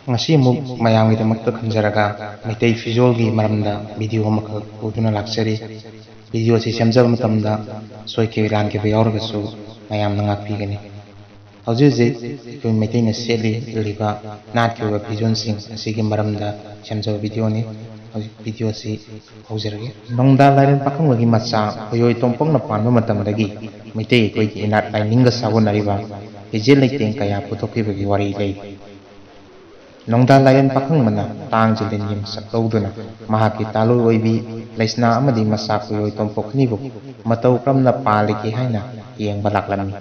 ngasi amuk mayamgꯤꯗꯃꯛꯇ ꯈꯟꯖꯔꯒ ꯃꯩꯇꯩ ꯐꯤꯖꯣꯜꯒꯤ ꯃꯔꯝꯗ video ꯑꯃꯈꯛ ꯎꯗꯨꯅ ꯂꯥꯛꯆꯔꯤ꯫ ꯚꯤꯗꯤꯑꯣ ꯑꯁꯤ ꯁꯦꯝꯖꯕ ꯃꯇꯝꯗ ꯁꯣꯏꯈꯤꯕ ꯂꯥꯟꯈꯤꯕ ꯌꯥꯎꯔꯒꯁꯨ ꯃꯌꯥꯝꯅ ꯉꯥꯛꯄꯤꯒꯅꯤ꯫ ꯍꯧꯖꯤꯛ ꯑꯩꯈꯣꯏ ꯃꯩꯇꯩꯅ ꯁꯦꯠꯂꯤꯕ ꯅꯥꯠꯀꯤ ꯑꯣꯏꯕ ꯐꯤꯖꯣꯜꯁꯤꯡ ꯑꯁꯤꯒꯤ ꯃꯔꯝꯗ ꯁꯦꯝꯖꯕ ꯚꯤꯗꯤꯑꯣꯅꯤ꯫ ꯍꯧꯖꯤꯛ ꯚꯤꯗꯤꯑꯣ ꯑꯁꯤ ꯍꯧꯖꯔꯒꯦ꯫ ꯅꯣꯡꯗꯥ ꯂꯥꯏꯔꯦꯟ ꯄꯥꯈꯪꯕꯒꯤ ꯃꯆꯥ ꯈꯣꯏꯌꯣꯏ ꯇꯣꯝꯄꯣꯛꯅ ꯄꯥꯟꯕ ꯃꯇꯝꯗꯒꯤ ꯃꯩꯇꯩ ꯑꯩꯈꯣꯏꯒꯤ ꯏꯅꯥꯠ ꯂꯥꯏꯅꯤꯡꯒ ꯁꯥꯒꯣꯟꯅꯔꯤꯕ ꯐꯤꯖꯦꯜ ꯂꯩꯇꯦꯡ ꯀꯌꯥ ꯄꯨꯊꯣꯛꯈꯤꯕꯒꯤ ꯋꯥꯔꯤ ꯂꯩ꯫ ꯅꯣꯡꯗꯥ ꯂꯥꯏꯔꯦꯟ ꯄꯥꯈꯪꯕꯅ ꯇꯥꯡ ꯖꯤꯂꯤꯟꯒꯤ ꯃꯁꯛ ꯂꯧꯗꯨꯅ ꯃꯍꯥꯛꯀꯤ ꯇꯥꯂꯣꯏ ꯑꯣꯏꯕꯤ ꯂꯩꯁꯅꯥ ꯑꯃꯗꯤ ꯃꯆꯥ ꯈꯣꯏꯌꯣꯏ ꯇꯣꯝꯄꯣꯛ ꯑꯅꯤꯕꯨ ꯃꯇꯧ ꯀꯔꯝꯅ ꯄꯥꯜꯂꯤꯒꯦ ꯍꯥꯏꯅ ꯌꯦꯡꯕ ꯂꯥꯛꯂꯝꯃꯤ꯫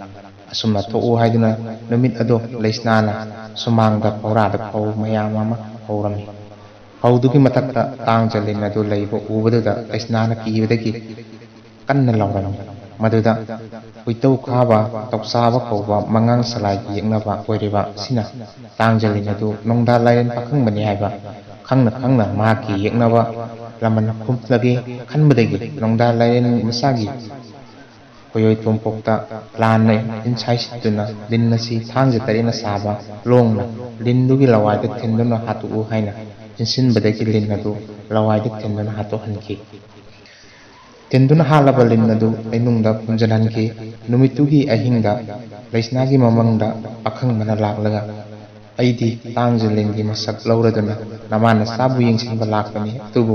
ꯑꯁꯨꯝꯅ ꯊꯣꯛꯎ ꯍꯥꯏꯗꯨꯅ ꯅꯨꯃꯤꯠ ꯑꯗꯣ ꯂꯩꯁꯅꯥꯅ ꯁꯨꯃꯥꯡꯗ ꯐꯧꯔꯥꯗ ꯐꯧ ꯃꯌꯥꯝ ꯑꯃ ꯐꯧꯔꯝꯃꯤ꯫ ꯐꯧꯗꯨꯒꯤ ꯃꯊꯛꯇ ꯇꯥꯡ ꯖꯂꯤꯟ ꯑꯗꯨ ꯂꯩꯕ ꯎꯕꯗꯨꯗ ꯂꯩꯁꯅꯥꯅ ꯀꯤꯕꯗꯒꯤ ꯀꯟꯅ ꯂꯥꯎꯔꯝꯃꯤ꯫ ꯃꯗꯨꯗ ꯍꯨꯏꯇꯧ ꯈꯥꯕ ꯇꯧꯆꯥꯕ ꯀꯧꯕ ꯃꯉꯥꯡ ꯁꯂꯥꯏꯒꯤ ꯌꯦꯛꯅꯕ ꯑꯣꯏꯔꯤꯕ ꯑꯁꯤꯅ ꯇꯥꯡ ꯖꯂꯤꯟ ꯑꯗꯨ ꯅꯣꯡꯗꯥ ꯂꯥꯏꯔꯦꯟ ꯄꯥꯈꯪꯕꯅꯤ ꯍꯥꯏꯕ ꯈꯪꯅ ꯈꯪꯅ ꯃꯍꯥꯛꯀꯤ ꯌꯦꯛꯅꯕ ꯂꯃꯟ ꯈꯨꯝꯂꯒꯦ ꯈꯟꯕꯗꯒꯤ ꯅꯣꯡꯗꯥ ꯂꯥꯏꯔꯦꯟ ꯃꯆꯥꯒꯤ ꯈꯣꯏꯌꯣꯏ ꯇꯣꯝꯄꯣꯛꯇ ꯂꯥꯟꯅ ꯏꯟꯁꯥꯏ ꯁꯤꯠꯇꯨꯅ ꯂꯤꯟ ꯑꯁꯤ ꯊꯥꯡꯖ ꯇꯔꯦꯠꯅ ꯁꯥꯕ ꯂꯣꯡꯅ ꯂꯤꯟꯗꯨꯒꯤ ꯂꯋꯥꯏꯗ ꯊꯤꯟꯗꯨꯅ ꯍꯥꯠꯇꯣꯛꯎ ꯍꯥꯏꯅ ꯏꯟꯁꯤꯟꯕꯗꯒꯤ ꯂꯤꯟ ꯑꯗꯨ ꯂꯋꯥꯏꯗ ꯊꯤꯟꯗꯨꯅ ꯍꯥꯠꯇꯣꯛꯍꯟꯈꯤ꯫ ꯊꯤꯟꯗꯨꯅ ꯍꯥꯠꯂꯕ ꯂꯤꯟ ꯑꯗꯨ ꯂꯩꯅꯨꯡꯗ ꯐꯨꯝꯖꯤꯟꯍꯟꯈꯤ꯫ ꯅꯨꯃꯤꯠꯇꯨꯒꯤ ꯑꯍꯤꯡꯗ ꯂꯩꯁꯅꯥꯒꯤ ꯃꯃꯪꯗ ꯄꯥꯈꯪꯕꯅ ꯂꯥꯛꯂꯒ "ꯑꯩꯗꯤ ꯇꯥꯡ ꯖꯂꯤꯟꯒꯤ ꯃꯁꯛ ꯂꯧꯔꯗꯨꯅ ꯅꯃꯥ ꯅꯆꯥꯕꯨ ꯌꯦꯡꯁꯤꯟꯕ ꯂꯥꯛꯄꯅꯤ, ꯑꯗꯨꯕꯨ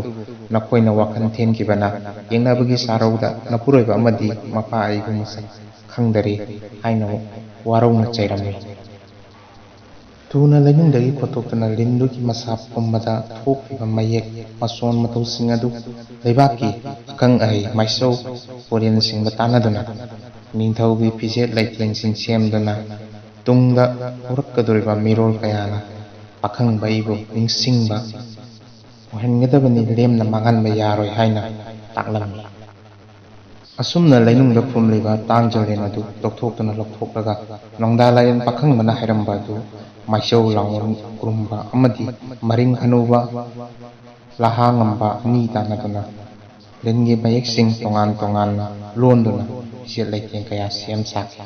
ꯅꯈꯣꯏꯅ ꯋꯥꯈꯜ ꯊꯦꯟꯈꯤꯕꯅ ꯌꯦꯛꯅꯕꯒꯤ ꯁꯥꯔꯧꯗ ꯅꯄꯨꯔꯣꯏꯕ ꯑꯃꯗꯤ ꯃꯄꯥ ꯑꯩꯕꯨ ꯃꯁꯛ ꯈꯪꯗꯔꯦ" ꯍꯥꯏꯅ ꯋꯥꯔꯧꯅ ꯆꯩꯔꯝꯃꯤ꯫ ꯊꯨꯅ ꯂꯩꯅꯨꯡꯗꯒꯤ ꯈꯣꯠꯇꯣꯛꯇꯨꯅ ꯂꯤꯟꯗꯨꯒꯤ ꯃꯁꯥ ꯄꯨꯝꯕꯗ ꯊꯣꯛꯂꯤꯕ ꯃꯌꯦꯛ ꯃꯆꯣꯟ ꯃꯇꯧꯁꯤꯡ ꯑꯗꯨ ꯂꯩꯕꯥꯛꯀꯤ ꯑꯈꯪ ꯑꯍꯩ ꯃꯥꯏꯆꯧ ꯄꯣꯔꯦꯟꯁꯤꯡꯒ ꯇꯥꯟꯅꯗꯨꯅ ꯅꯤꯡꯊꯧꯒꯤ ꯐꯤꯖꯦꯠ ꯂꯩꯇꯦꯡꯁꯤꯡ ꯁꯦꯝꯗꯨꯅ ꯇꯨꯡꯗ ꯍꯧꯔꯛꯀꯗꯧꯔꯤꯕ ꯃꯤꯔꯣꯜ ꯀꯌꯥꯅ ꯄꯥꯈꯪꯕ ꯑꯩꯕꯨ ꯅꯤꯡꯁꯤꯡꯕ ꯑꯣꯏꯍꯟꯒꯗꯕꯅꯤ, ꯂꯦꯝꯅ ꯃꯥꯡꯍꯟꯕ ꯌꯥꯔꯣꯏ ꯍꯥꯏꯅ ꯇꯥꯛꯂꯝꯃꯤ꯫ ꯑꯁꯨꯝꯅ ꯂꯩꯅꯨꯡꯗ ꯐꯨꯝꯂꯤꯕ ꯇꯥꯡ ꯖꯂꯤꯟ ꯑꯗꯨ ꯂꯧꯊꯣꯛꯇꯨꯅ ꯂꯧꯊꯣꯛꯂꯒ ꯅꯣꯡꯗꯥ ꯂꯥꯏꯔꯦꯟ ꯄꯥꯈꯪꯕꯅ ꯍꯥꯏꯔꯝꯕ ꯑꯗꯨ ꯃꯥꯏꯆꯧ ꯂꯥꯡꯑꯣꯟ ꯈꯨꯔꯨꯝꯕ ꯑꯃꯗꯤ ꯃꯔꯤꯡ ꯈꯅꯧꯕ ꯂꯥꯍꯥ ꯉꯝꯕ ꯑꯅꯤ ꯇꯥꯟꯅꯗꯨꯅ ꯂꯤꯟꯒꯤ ꯃꯌꯦꯛꯁꯤꯡ ꯇꯣꯉꯥꯟ ꯇꯣꯉꯥꯟꯅ ꯂꯣꯟꯗꯨꯅ ꯐꯤꯖꯦꯠ ꯂꯩꯇꯦꯡ ꯀꯌꯥ ꯁꯦꯝ ꯁꯥꯈꯤ꯫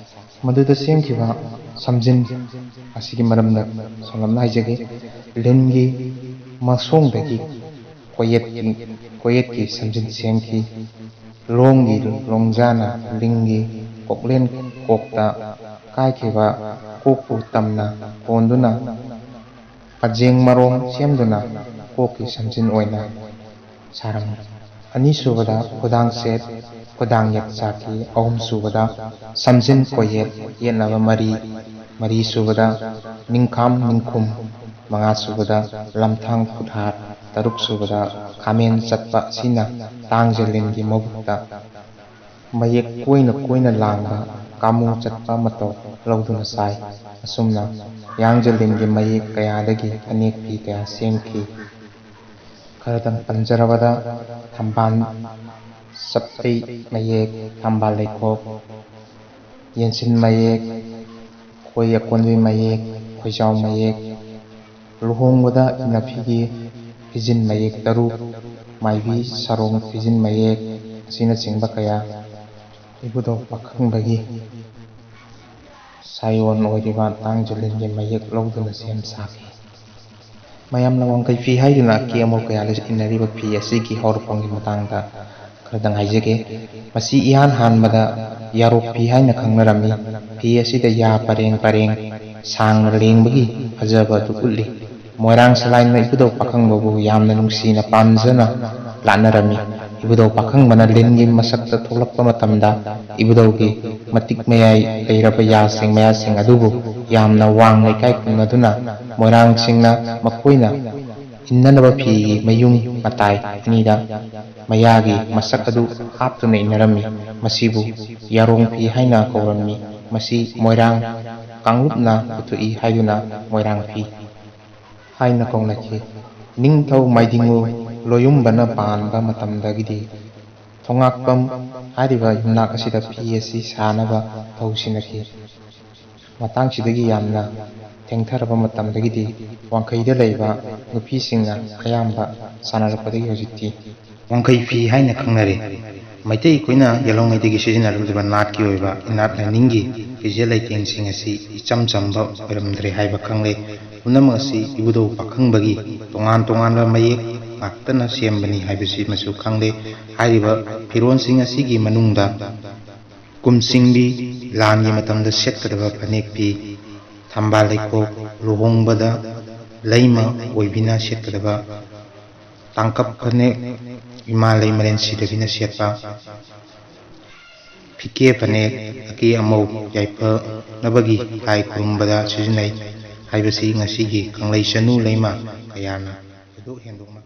ꯃꯗꯨꯗ ꯁꯦꯝꯈꯤꯕ ꯁꯝꯖꯤꯟ ꯑꯁꯤꯒꯤ ꯃꯔꯝꯗ ꯁꯝꯂꯞꯅ ꯍꯥꯏꯖꯒꯦ꯫ ꯂꯤꯟꯒꯤ ꯃꯁꯣꯡꯗꯒꯤ ꯀꯣꯌꯦꯠꯀꯤ ꯁꯝꯖꯤꯟ ꯁꯦꯝꯈꯤ꯫ ꯂꯣꯡꯒꯤ ꯂꯣꯡꯖꯥꯅ ꯂꯤꯟꯒꯤ ꯀꯣꯛꯂꯦꯟ ꯀꯣꯛꯇ ꯀꯥꯏꯈꯤꯕ ꯀꯣꯛꯄꯨ ꯇꯝꯅ ꯍꯣꯟꯗꯨꯅ ꯄꯖꯦꯡ ꯃꯔꯣꯡ ꯁꯦꯝꯗꯨꯅ ꯀꯣꯛꯀꯤ ꯁꯝꯖꯤꯟ ꯑꯣꯏꯅ ꯁꯥꯔꯝꯃꯤ꯫ ꯑꯅꯤꯁꯨꯕꯗ ꯈꯨꯗꯥꯡ ꯁꯦꯠ ꯈꯨꯗꯥꯡ ꯌꯦꯠ ꯁꯥꯈꯤ꯫ ꯑꯍꯨꯝꯁꯨꯕꯗ ꯁꯝꯖꯤꯟ ꯀꯣꯌꯦꯠ ꯌꯦꯠꯅꯕ ꯃꯔꯤ, ꯃꯔꯤꯁꯨꯕꯗ ꯅꯤꯡꯈꯥꯝ ꯅꯤꯡꯈꯨꯝ, ꯃꯉꯥꯁꯨꯕꯗ ꯂꯝꯊꯥꯡ ꯈꯨꯠꯍꯥꯔ, ꯇꯔꯨꯛꯁꯨꯕꯗ ꯈꯥꯃꯦꯟ ꯆꯠꯄ ꯑꯁꯤꯅ ꯇꯥꯡ ꯖꯂꯤꯟꯒꯤ ꯃꯕꯨꯛꯇ ꯃꯌꯦꯛ ꯀꯣꯏꯅ ꯀꯣꯏꯅ ꯂꯥꯡꯕ ꯀꯥꯃꯨ ꯆꯠꯄ ꯃꯇꯧ ꯂꯧꯗꯨꯅ ꯁꯥꯏ꯫ ꯑꯁꯨꯝꯅ ꯌꯥꯡꯖꯂꯤꯟꯒꯤ ꯃꯌꯦꯛ ꯀꯌꯥꯗꯒꯤ ꯐꯅꯦꯛ ꯐꯤ ꯀꯌꯥ ꯁꯦꯝꯈꯤ꯫ ꯈꯔꯗꯪ ꯄꯟꯖꯔꯕꯗ ꯊꯝꯕꯥꯜ ꯆꯞꯇꯩ ꯃꯌꯦꯛ, ꯊꯝꯕꯥꯜ ꯂꯩꯈꯣꯛ, ꯌꯦꯟꯁꯤꯟ ꯃꯌꯦꯛ, ꯈꯣꯏ ꯑꯀꯣꯟꯕꯤ ꯃꯌꯦꯛ, ꯈꯣꯏꯖꯥꯎ ꯃꯌꯦꯛ, ꯂꯨꯍꯣꯡꯕꯗ ꯏꯟꯅꯐꯤꯒꯤ ꯐꯤꯖꯤꯟ ꯃꯌꯦꯛ ꯇꯔꯨꯛ, ꯃꯥꯏꯕꯤ ꯁꯔꯣꯡ ꯐꯤꯖꯤꯟ ꯃꯌꯦꯛ ꯑꯁꯤꯅꯆꯤꯡꯕ ꯀꯌꯥ ꯏꯕꯨꯙꯧ ꯄꯥꯈꯪꯕꯒꯤ ꯁꯥꯌꯣꯟ ꯑꯣꯏꯔꯤꯕ ꯇꯥꯡ ꯖꯂꯤꯟꯒꯤ ꯃꯌꯦꯛ ꯂꯧꯗꯨꯅ ꯁꯦꯝ ꯁꯥꯈꯤ꯫ ꯃꯌꯥꯝꯅ ꯋꯥꯡꯈꯩ ꯐꯤ ꯍꯥꯏꯗꯨꯅ ꯑꯀꯦ ꯑꯃꯧ ꯀꯌꯥꯗꯁꯨ ꯏꯟꯅꯔꯤꯕ ꯐꯤ ꯑꯁꯤꯒꯤ ꯍꯧꯔꯛꯐꯝꯒꯤ ꯃꯇꯥꯡꯗ ꯈꯔꯗꯪ ꯍꯥꯏꯖꯒꯦ꯫ ꯃꯁꯤ ꯏꯍꯥꯟ ꯍꯥꯟꯕꯗ ꯌꯥꯔꯣꯛ ꯐꯤ ꯍꯥꯏꯅ ꯈꯪꯅꯔꯝꯃꯤ꯫ ꯐꯤ ꯑꯁꯤꯗ ꯌꯥ ꯄꯔꯦꯡ ꯄꯔꯦꯡ ꯁꯥꯡꯅ ꯂꯦꯡꯕꯒꯤ ꯐꯖꯕ ꯑꯗꯨ ꯎꯠꯂꯤ꯫ ꯃꯣꯏꯔꯥꯡ ꯁꯂꯥꯏꯅ ꯏꯕꯨꯙꯧ ꯄꯥꯈꯪꯕꯕꯨ ꯌꯥꯝꯅ ꯅꯨꯡꯁꯤꯅ ꯄꯥꯝꯖꯅ ꯂꯥꯠꯅꯔꯝꯃꯤ꯫ ꯏꯕꯨꯙꯧ ꯄꯥꯈꯪꯕꯅ ꯂꯤꯟꯒꯤ ꯃꯁꯛꯇ ꯊꯣꯛꯂꯛꯄ ꯃꯇꯝꯗ ꯏꯕꯨꯙꯧꯒꯤ ꯃꯇꯤꯛ ꯃꯌꯥꯏ ꯂꯩꯔꯕ ꯌꯥꯁꯤꯡ ꯃꯌꯥꯁꯤꯡ ꯑꯗꯨꯕꯨ ꯌꯥꯝꯅ ꯋꯥꯡꯅ ꯏꯀꯥꯏ ꯈꯨꯝꯅꯗꯨꯅ ꯃꯣꯏꯔꯥꯡꯁꯤꯡꯅ ꯃꯈꯣꯏꯅ ꯏꯟꯅꯅꯕ ꯐꯤꯒꯤ ꯃꯌꯨꯡ ꯃꯇꯥꯏ ꯑꯅꯤꯗ ꯃꯌꯥꯒꯤ ꯃꯁꯛ ꯑꯗꯨ ꯍꯥꯞꯇꯨꯅ ꯏꯟꯅꯔꯝꯃꯤ꯫ ꯃꯁꯤꯕꯨ ꯌꯥꯔꯣꯡ ꯐꯤ ꯍꯥꯏꯅ ꯀꯧꯔꯝꯃꯤ꯫ ꯃꯁꯤ ꯃꯣꯏꯔꯥꯡ ꯀꯥꯡꯂꯨꯞꯅ ꯄꯨꯊꯣꯛꯏ ꯍꯥꯏꯗꯨꯅ ꯃꯣꯏꯔꯥꯡ ꯐꯤ ꯍꯥꯏꯅ ꯀꯧꯅꯈꯤ꯫ ꯅꯤꯡꯊꯧ ꯃꯥꯏꯗꯤꯡꯉꯨ ꯂꯣꯌꯨꯝꯕꯅ ꯄꯥꯟꯕ ꯃꯇꯝꯗꯒꯤꯗꯤ ꯊꯣꯉꯥꯛꯄꯝ ꯍꯥꯏꯔꯤꯕ ꯌꯨꯝꯅꯥꯛ ꯑꯁꯤꯗ ꯐꯤ ꯑꯁꯤ ꯁꯥꯅꯕ ꯊꯧ ꯁꯤꯟꯅꯈꯤ꯫ ꯃꯇꯥꯡꯁꯤꯗꯒꯤ ꯌꯥꯝꯅ ꯊꯦꯡꯊꯔꯕ ꯃꯇꯝꯗꯒꯤꯗꯤ ꯋꯥꯡꯈꯩꯗ ꯂꯩꯕ ꯅꯨꯄꯤꯁꯤꯡꯅ ꯑꯌꯥꯝꯕ ꯁꯥꯅꯔꯛꯄꯗꯒꯤ ꯍꯧꯖꯤꯛꯇꯤ ꯋꯥꯡꯈꯩ ꯐꯤ ꯍꯥꯏꯅ ꯈꯪꯅꯔꯦ꯫ ꯃꯩꯇꯩ ꯑꯩꯈꯣꯏꯅ ꯌꯦꯜꯂꯣꯡꯉꯩꯗꯒꯤ ꯁꯤꯖꯤꯟꯅꯔꯛꯂꯤꯕ ꯅꯥꯠꯀꯤ ꯑꯣꯏꯕ ꯏꯅꯥꯠ ꯂꯥꯏꯅꯤꯡꯒꯤ ꯐꯤꯖꯦꯠ ꯂꯩꯇꯦꯡꯁꯤꯡ ꯑꯁꯤ ꯏꯆꯝ ꯆꯝꯕ ꯑꯣꯏꯔꯝꯗ꯭ꯔꯦ ꯍꯥꯏꯕ ꯈꯪꯂꯦ꯫ ꯄꯨꯝꯅꯃꯛ ꯑꯁꯤ ꯏꯕꯨꯙꯧ ꯄꯥꯈꯪꯕꯒꯤ ꯇꯣꯉꯥꯟ ꯇꯣꯉꯥꯟꯕ ꯃꯌꯦꯛ ꯉꯥꯛꯇꯅ ꯁꯦꯝꯕꯅꯤ ꯍꯥꯏꯕꯁꯤꯃꯁꯨ ꯈꯪꯂꯦ꯫ ꯍꯥꯏꯔꯤꯕ ꯐꯤꯔꯣꯜꯁꯤꯡ ꯑꯁꯤꯒꯤ ꯃꯅꯨꯡꯗ ꯀꯨꯝꯁꯤꯡꯕꯤ ꯂꯥꯟꯒꯤ ꯃꯇꯝꯗ ꯁꯦꯠꯀꯗꯕ ꯐꯅꯦꯛ ꯐꯤ, ꯊꯝꯕꯥꯜ ꯂꯩꯈꯣꯛ ꯂꯨꯍꯣꯡꯕꯗ ꯂꯩꯃ ꯑꯣꯏꯕꯤꯅ ꯁꯦꯠꯀꯗꯕ ꯇꯥꯡꯀꯞ ꯐꯅꯦꯛ, ꯏꯃꯥ ꯂꯩ ꯃꯔꯦꯟ ꯁꯤꯗꯕꯤꯅ ꯁꯦꯠꯄ ꯐꯤꯀꯦ ꯐꯅꯦꯛ, ꯑꯀꯦ ꯑꯃꯧ ꯌꯥꯏꯐꯅꯕꯒꯤ ꯂꯥꯏ ꯈꯨꯔꯨꯝꯕꯗ ꯁꯤꯖꯤꯟꯅꯩ ꯍꯥꯏꯕꯁꯤ ꯉꯁꯤꯒꯤ ꯀꯪꯂꯩ ꯆꯅꯨ ꯂꯩꯃ ꯀꯌꯥꯅ ꯊꯣꯏꯗꯣꯛ ꯍꯦꯟꯗꯣꯛꯅ